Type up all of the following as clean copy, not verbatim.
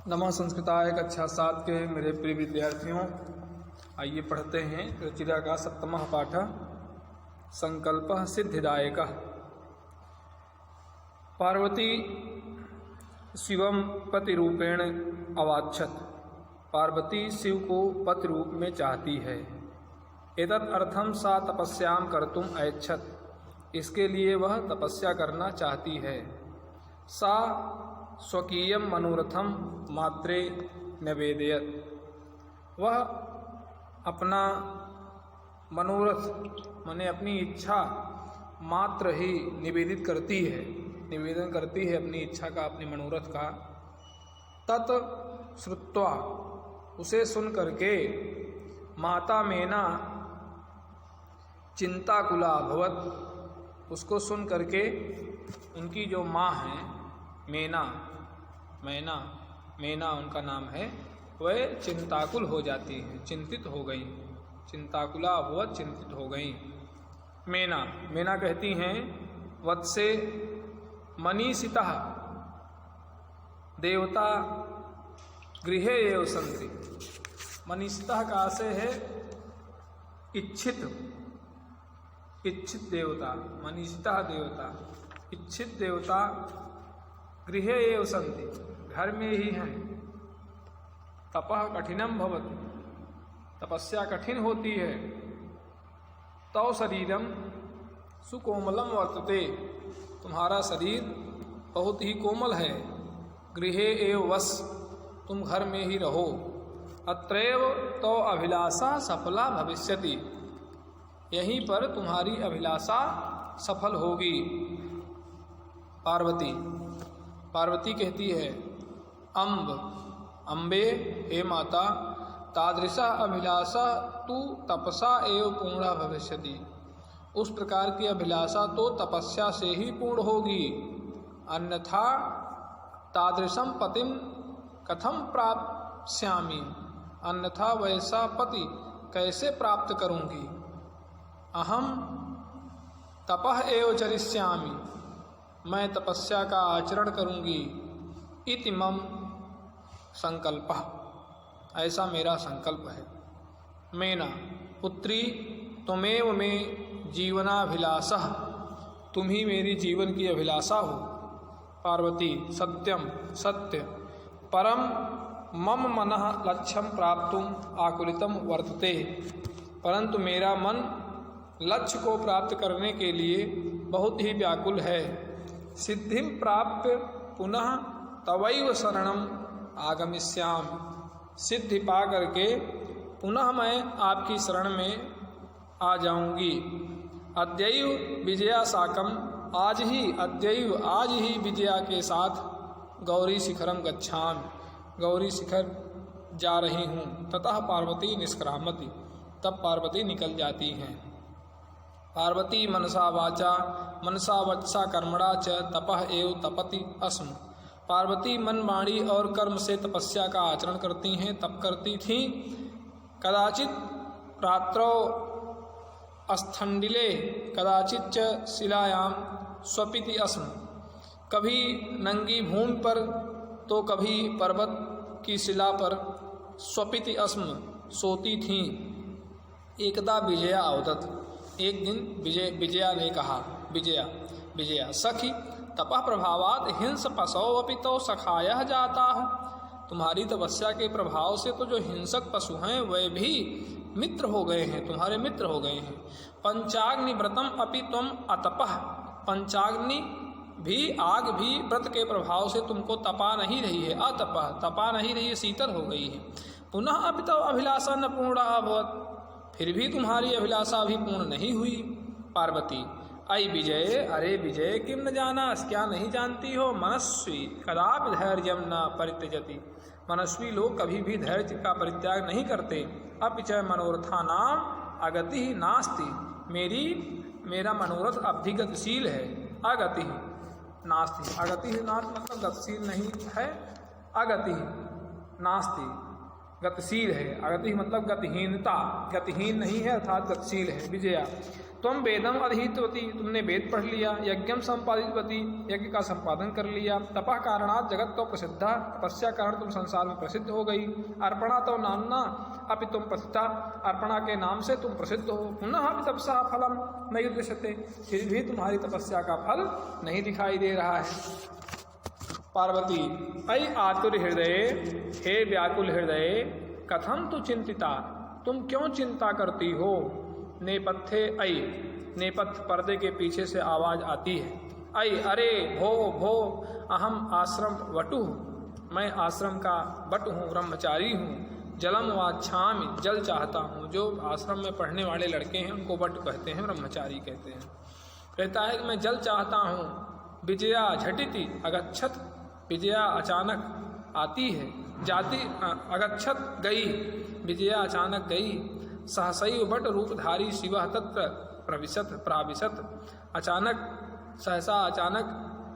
नमः संस्कृताय कक्षा 7 के मेरे प्रिय विद्यार्थियों, आइए पढ़ते हैं रुचिरा का 7वां पाठ संकल्पः सिद्धिदायकः। पार्वती शिवम पतिरूपेण अवाक्षत। पार्वती शिव को पति रूप में चाहती है। एतत् अर्थम सा तपस्यां कर्तुम ऐच्छत। इसके लिए वह तपस्या करना चाहती है। सा स्वकीयं मनोरथम मात्रे निवेदयत। वह अपना मनोरथ माने अपनी इच्छा मात्र ही निवेदित करती है, निवेदन करती है अपनी इच्छा का, अपने मनोरथ का। तत् श्रुत्वा, उसे सुन करके माता मेना चिंताकुला अभवत। उसको सुन करके उनकी जो माँ है मेना उनका नाम है, वह चिंताकुल हो जाती है, चिंतित हो गई। चिंताकुला अभवत, चिंतित हो गई। मेना कहती हैं वत्से मनीषितः देवता गृहे एव सन्ति। मनीषितः का आशय है इच्छित देवता। मनीषितः देवता, इच्छित देवता गृहे एव सन्ति, घर में ही हैं। तपः कठिनम भवति, तपस्या कठिन होती है। तव शरीरम सुकोमलम वर्तते, तुम्हारा शरीर बहुत ही कोमल है। गृहे एव वस, तुम घर में ही रहो। अत्रैव तव अभिलाषा सफला भविष्यति, यहीं पर तुम्हारी अभिलाषा सफल होगी। पार्वती कहती है अम्बे, हे माता, तादृशा अभिलाषा तु तपसा एव पूर्णा भविष्यति। उस प्रकार की अभिलाषा तो तपस्या से ही पूर्ण होगी। अन्यथा तादृशम पतिम कथम प्राप्स्यामि, अन्यथा वैसा पति कैसे प्राप्त करूंगी। अहम तपः एव चरिष्यामि, मैं तपस्या का आचरण करूंगी। इति मम संकल्पः, ऐसा मेरा संकल्प है। मेना, पुत्री त्वमेव मे जीवनाभिलाषः, तुम ही मेरी जीवन की अभिलाषा हो। पार्वती, सत्यम, सत्य। परम मम मनः लक्ष्यं प्राप्तुम आकुलितम वर्तते, परंतु मेरा मन लक्ष्य को प्राप्त करने के लिए बहुत ही व्याकुल है। सिद्धिं प्राप्य पुनः तवैव शरणम आगमिष्यामि। सिद्धि पा करके पुनः मैं आपकी शरण में आ जाऊंगी। अद्यैव विजया साकम, आज ही विजया के साथ गौरी शिखरम गच्छामि, गौरी शिखर जा रही हूँ। ततः पार्वती निष्क्रामति, तब पार्वती निकल जाती हैं। पार्वती मनसा वाचा मनसा वचसा कर्मणा च तपः एव तपति अस्म। पार्वती मन, वाणी और कर्म से तपस्या का आचरण करती हैं, तप करती थीं। कदाचित रात्रौ स्थंडिले कदाचित च शिलायाम स्वपिति अस्म। कभी नंगी भूमि पर तो कभी पर्वत की शिला पर स्वपिति अस्म, सोती थीं। एकदा विजया अवदत्, एक दिन विजया ने कहा, विजया सखी, तपः प्रभावात् हिंस पशो अपि तो सखायः जाताः। तुम्हारी तपस्या के प्रभाव से तो जो हिंसक पशु हैं वे भी मित्र हो गए हैं, तुम्हारे मित्र हो गए हैं। पंचाग्नि व्रतम अपि त्वम अतपः, पंचाग्नि भी, आग भी व्रत के प्रभाव से तुमको तपा नहीं रही है। अतपः, तपा नहीं रही है, शीतल हो गई है। पुनः अपि तो अभिलाषा न पूर्णा अभवत्, फिर भी तुम्हारी अभिलाषा भी पूर्ण नहीं हुई। पार्वती, अयि विजय, अरे विजय, किम न जानास, क्या नहीं जानती हो। मनस्वी कदापि धैर्यम न परित्यजति, मनस्वी लोग कभी भी धैर्य का परित्याग नहीं करते। अपि च मनोरथानाम अगति ही नास्ति, मेरा मनोरथ अभिगतिशील है। अगति नास्ति, अगति ही नास्ति मतलब गतिशील नहीं है। अगति नास्ति, गतिशील है। अगति मतलब गतिहीनता, गतिहीन नहीं है अर्थात गतिशील है। विजया त्वम वेदम अधिहितवती, तुमने वेद पढ़ लिया। यज्ञम संपादितवती, यज्ञ का संपादन कर लिया। तपः कारणात् जगत तो प्रसिद्धा, तपस्या कारण तुम संसार में प्रसिद्ध हो गई। अर्पणा तो नामना अपि तुम प्रसिद्धा, अर्पणा के नाम से तुम प्रसिद्ध हो। पुनः अपि तपसा फलम नहीं दृश्यते, फिर भी तुम्हारी तपस्या का फल नहीं दिखाई दे रहा है। पार्वती अयि आतुर हृदय, हे व्याकुल हृदय, कथम तु चिंतिता, तुम क्यों चिंता करती हो। नेपथ्ये अयि, नेपथ्य पर्दे के पीछे से आवाज आती है। अयि अरे भो भो, अहम आश्रम वटु, मैं आश्रम का बट हूँ, ब्रह्मचारी हूँ। जलम वाच्छामि, जल चाहता हूँ। जो आश्रम में पढ़ने वाले लड़के हैं उनको बट कहते हैं, ब्रह्मचारी कहते हैं। कहता है कि मैं जल चाहता हूँ। विजया झटिति अगच्छत, विजया अचानक आती है, जाति अगच्छत गई, विजया अचानक गई। सहसैव बट रूपधारी शिवः तत्र प्राविशत, अचानक सहसा अचानक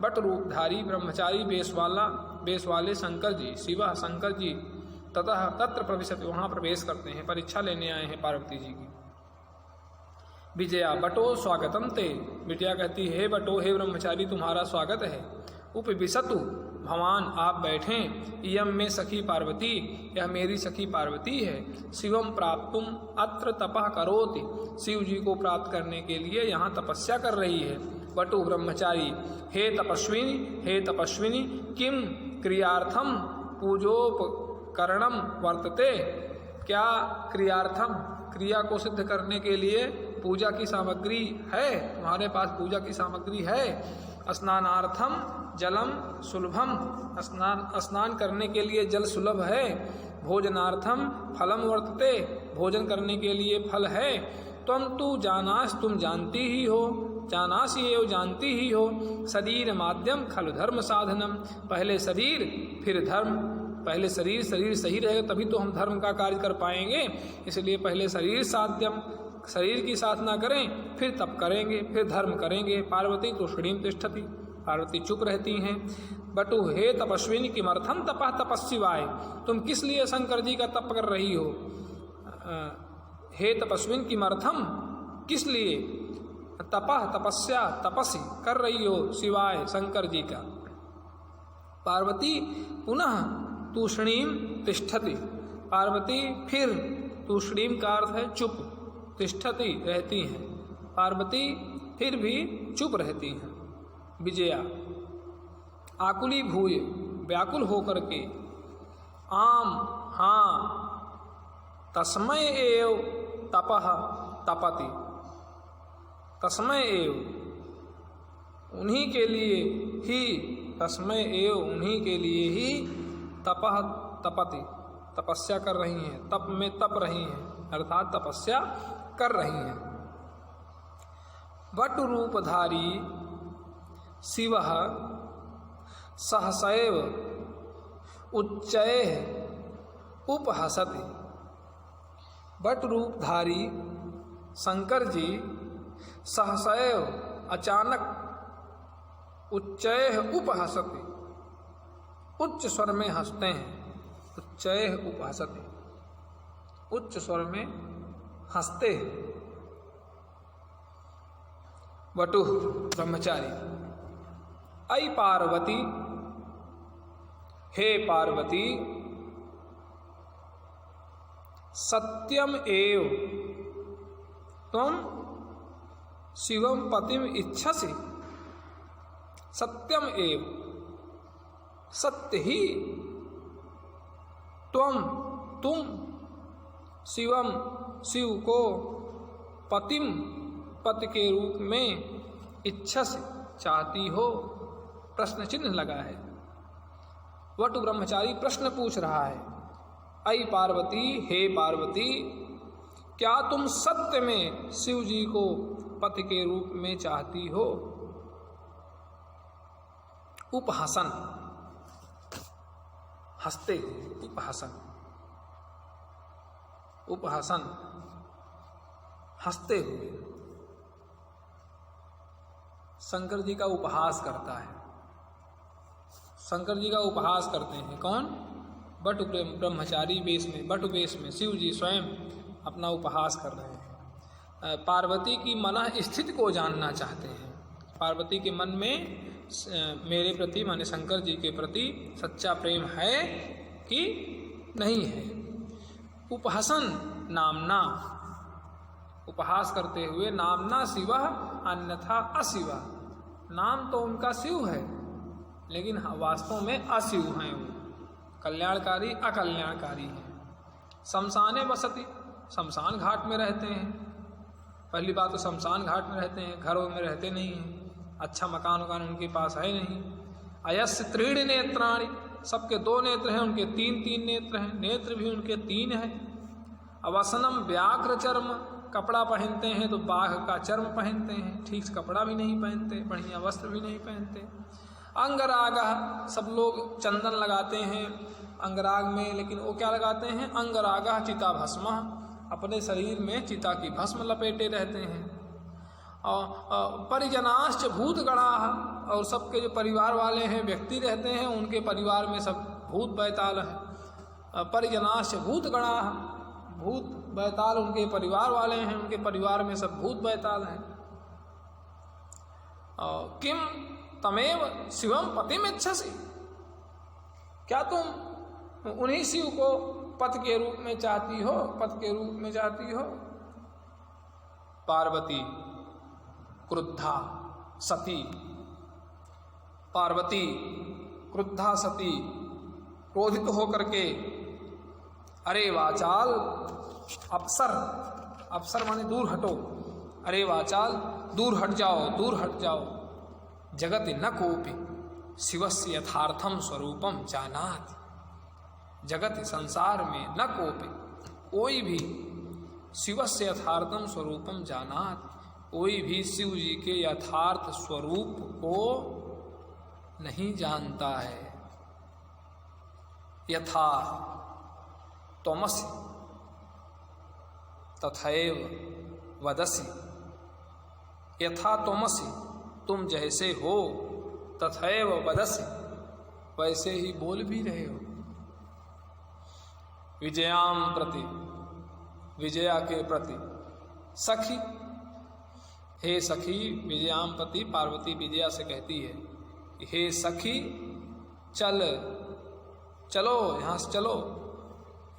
बट रूपधारी ब्रह्मचारी बेस वाले शंकर जी, शिवः शंकर जी, ततः तत्र प्रविशत, वहाँ प्रवेश करते हैं, परीक्षा लेने आए हैं पार्वती जी की। विजया बटो स्वागतम ते, बिटिया कहती है हे बटो, हे ब्रह्मचारी तुम्हारा स्वागत है। उपविशतु भवान, आप बैठें। इयम में सखी पार्वती, यह मेरी सखी पार्वती है। शिवम प्राप्तुम अत्र तपः करोति, शिव जी को प्राप्त करने के लिए यहाँ तपस्या कर रही है। बटु ब्रह्मचारी हे तपस्विनी, हे तपस्विनी, किम क्रियार्थम पूजोपकरणम वर्तते, क्या क्रियार्थम, क्रिया को सिद्ध करने के लिए पूजा की सामग्री है, तुम्हारे पास पूजा की सामग्री है। स्नानार्थम जलम सुलभम, स्नान करने के लिए जल सुलभ है। भोजनार्थम फलम वर्तते, भोजन करने के लिए फल है। तुम तु जानास, तुम जानती ही हो, जानासी एवं जानती ही हो। शरीर माध्यम खलु धर्म साधनम, पहले शरीर फिर धर्म, पहले शरीर सही रहेगा तभी तो हम धर्म का कार्य कर पाएंगे, इसलिए पहले शरीर साध्यम, शरीर की साधना करें फिर तप करेंगे, फिर धर्म करेंगे। पार्वती तो श्रीम तिष्ठति, पार्वती चुप रहती हैं। बटु हे तपस्विनी किमर्थम तपः तपस्विवाय, तुम किस लिए शंकर जी का तप कर रही हो। हे तपस्विनी किमर्थम, किस लिए, तपः तपस्या तपस्वी कर रही हो शिवाय शंकर जी का। पार्वती पुनः तूष्णीम तिष्ठति, पार्वती फिर, तूष्णीम का अर्थ है चुप, तिष्ठति रहती हैं, पार्वती फिर भी चुप रहती हैं। विजया आकुली भूय, व्याकुल होकर के, आम हाँ, तस्मै एव तपः तपति, तस्मै एव उन्हीं के लिए ही, तस्मै एव उन्हीं के लिए ही, तपः तपति तपस्या कर रही हैं, तप में तप रही हैं अर्थात तपस्या कर रही हैं। वट रूपधारी शिवः सहसैव उच्चैः उपहसति, वट रूपधारी शंकर जी सहसैव अचानक उच्चैः उपहसति, उच्च स्वर में हंसते हैं। उच्चैः उपहसति, उच्च स्वर में हंसते हैं। वटु ब्रह्मचारी अयि पार्वती, हे पार्वती, सत्यम एव तुम शिवम पतिम इच्छसि, सत्यम एव सत्य ही, तुम शिवम शिव को, पतिम पति के रूप में, इच्छस चाहती हो, प्रश्न चिन्ह लगा है। वटु ब्रह्मचारी प्रश्न पूछ रहा है। अयि पार्वती, हे पार्वती, क्या तुम सत्य में शिव जी को पति के रूप में चाहती हो। उपहासन, हंसते, उपहासन, उपहासन, हंसते हुए शंकर जी का उपहास करता है। शंकर जी का उपहास करते हैं कौन? बटु ब्रह्मचारी वेश में, बटु वेश में शिव जी स्वयं अपना उपहास कर रहे हैं। पार्वती की मन स्थिति को जानना चाहते हैं। पार्वती के मन में मेरे प्रति माने शंकर जी के प्रति सच्चा प्रेम है कि नहीं है। उपहसन नामना, उपहास करते हुए, नामना शिव अन्यथा अशिव, नाम तो उनका शिव है लेकिन वास्तव में अशिव हैं वो, कल्याणकारी अकल्याणकारी हैं। शमशाने बसती, शमशान घाट में रहते हैं। पहली बात तो शमशान घाट में रहते हैं, घरों में रहते नहीं हैं, अच्छा मकान वकान उनके पास है नहीं। अयस्य त्रीणि नेत्राणि, सबके 2 नेत्र हैं, उनके 3 नेत्र हैं, नेत्र भी उनके 3 हैं। अवसनम व्याघ्र चर्म, कपड़ा पहनते हैं तो बाघ का चर्म पहनते हैं, ठीक से कपड़ा भी नहीं पहनते, बढ़िया वस्त्र भी नहीं पहनते। अंगराग, सब लोग चंदन लगाते हैं अंगराग में, लेकिन वो क्या लगाते हैं? अंगराग चिता भस्म, अपने शरीर में चिता की भस्म लपेटे रहते हैं। और परिजनाश्च भूतगणा, और सबके जो परिवार वाले हैं, व्यक्ति रहते हैं, उनके परिवार में सब भूत बैताल हैं। परिजनाश्च भूतगणा, भूत बैताल उनके परिवार वाले हैं, उनके परिवार में सब भूत बैताल हैं। किम तमेव शिवम पतिमिच्छसि, क्या तुम उन्हीं शिव को पति के रूप में चाहती हो, पति के रूप में चाहती हो? पार्वती क्रुद्धा सती, पार्वती क्रुद्धा सती क्रोधित होकर के, अरे वाचाल, अप्सर, अप्सर माने दूर हटो, अरे वाचाल दूर हट जाओ, दूर हट जाओ। जगति न कोपि शिवस्य यथार्थम स्वरूपम जानाति, जगत संसार में न कोपि, कोई भी शिवस्य यथार्थम स्वरूपम जानाति, कोई भी शिव जी के यथार्थ स्वरूप को नहीं जानता है। यथा त्वमसि तथैव वदसि, यथा त्वमसि, तुम जैसे हो, तथैव वदसि, वैसे ही बोल भी रहे हो। विजयाम प्रति, विजया के प्रति, सखी, हे सखी, विजयाम प्रति पार्वती विजया से कहती है, हे सखी चल, चलो यहाँ से चलो।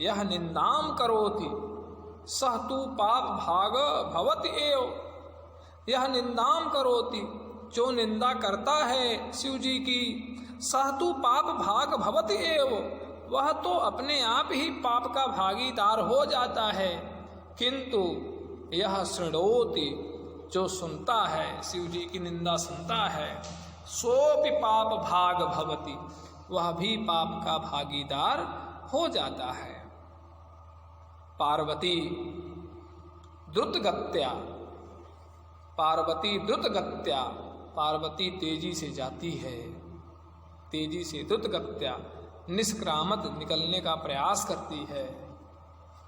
यह निंदाम करोति सह तू पाप भाग भवति एव, यह निंदाम करोति, जो निंदा करता है शिव जी की, सह तू पाप भाग भवति एव, वह तो अपने आप ही पाप का भागीदार हो जाता है। किंतु यह शृणोति, जो सुनता है, शिव जी की निंदा सुनता है, सोपि पाप भाग भवति, वह भी पाप का भागीदार हो जाता है। पार्वती द्रुतगत्या, पार्वती द्रुतगत्या, पार्वती तेजी से जाती है, तेजी से, द्रुतगत्या निष्क्रामत, निकलने का प्रयास करती है,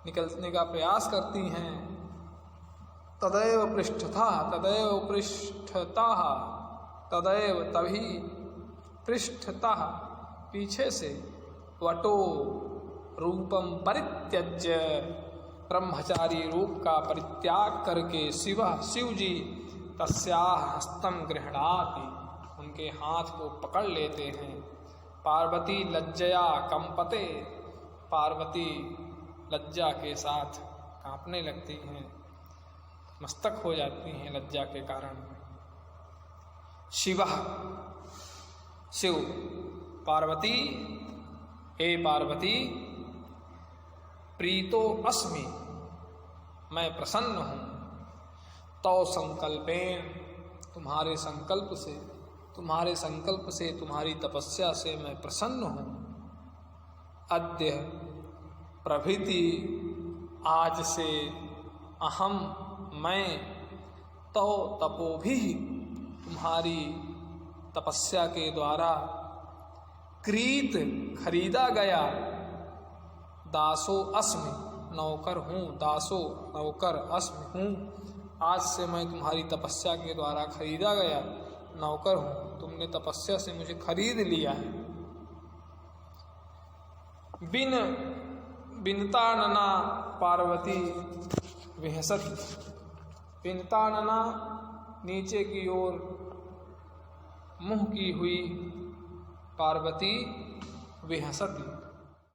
निकलने का प्रयास करती हैं। तदैव पृष्ठता, तदैव पृष्ठता, तदैव तभी, पृष्ठता पीछे से, वटो रूपम परित्यज्य, ब्रह्मचारी रूप का परित्याग करके, शिव, शिव जी तस्याः हस्तम गृह्णाति, उनके हाथ को पकड़ लेते हैं। पार्वती लज्जया कंपते, पार्वती लज्जा के साथ कांपने लगती हैं, मस्तक हो जाती हैं लज्जा के कारण। शिवः, शिव, पार्वती, हे पार्वती, प्रीतो अस्मि, मैं प्रसन्न हूँ, तौ संकल्पेन, तुम्हारे संकल्प से, तुम्हारे संकल्प से, तुम्हारी तपस्या से मैं प्रसन्न हूँ। अद्य प्रभृति, आज से, अहम, मैं, तौ तपोभि, तुम्हारी तपस्या के द्वारा, क्रीत, खरीदा गया, दासो अस्मि, नौकर हूँ, दासो नौकर, अस्मि हूँ, आज से मैं तुम्हारी तपस्या के द्वारा खरीदा गया नौकर हूँ, तुमने तपस्या से मुझे खरीद लिया है। बिनतानना पार्वती विहसती। बिनतानना नीचे की ओर मुंह की हुई पार्वती विहसती